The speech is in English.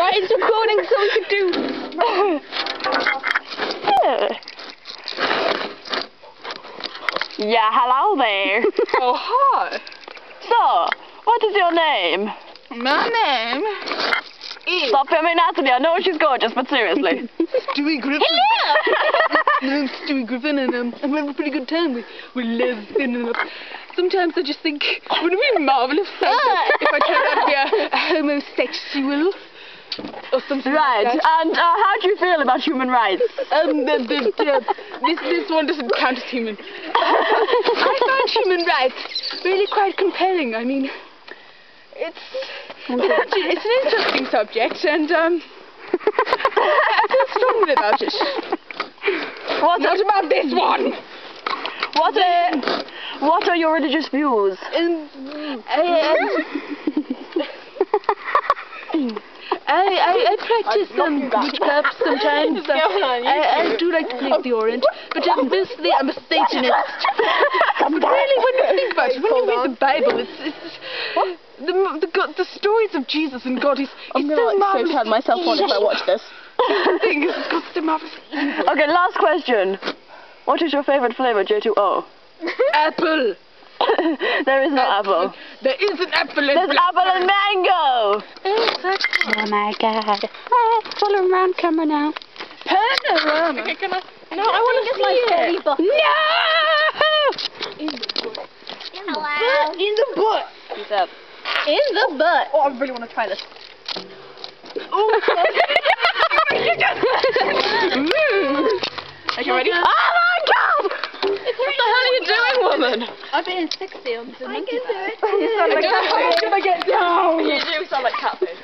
Right, it's recording so we could do... Yeah, hello there. Oh, hi. So, what is your name? My name is... Stop filming Natalie, I know she's gorgeous, but seriously. Stewie Griffin. Hello! My name's Stewie Griffin, and I'm having a pretty good time. We live in a... Sometimes I just think, wouldn't it be marvellous if I turned out to be a homosexual or something Right, like that? and how do you feel about human rights? This one doesn't count as human. I find human rights really quite compelling. I mean, it's an interesting subject, and I feel strongly about it. Not about this one. What are your religious views? I practice witchcraft sometimes. I do like to play the orange, but mostly I'm a Satanist. But really, when you think about it, when you read the Bible, it's the stories of Jesus and God is so marvelous. I'm myself on if I watch this. It's got so marvelous evil. Okay, last question. What is your favorite flavor, J2O? Apple. There is no apple. There is an apple. There's apple and mango. Oh my god. Follow around camera now. Panorama. Okay, can I? No, I want to see it. No! Hello. In the butt. He's up. In the butt. Oh, I really want to try this. Oh. Are you ready? Oh my god! What the hell are you doing, woman? I've been 60 on the monkey. You sound like catfish. Get down. You do sound like catfish.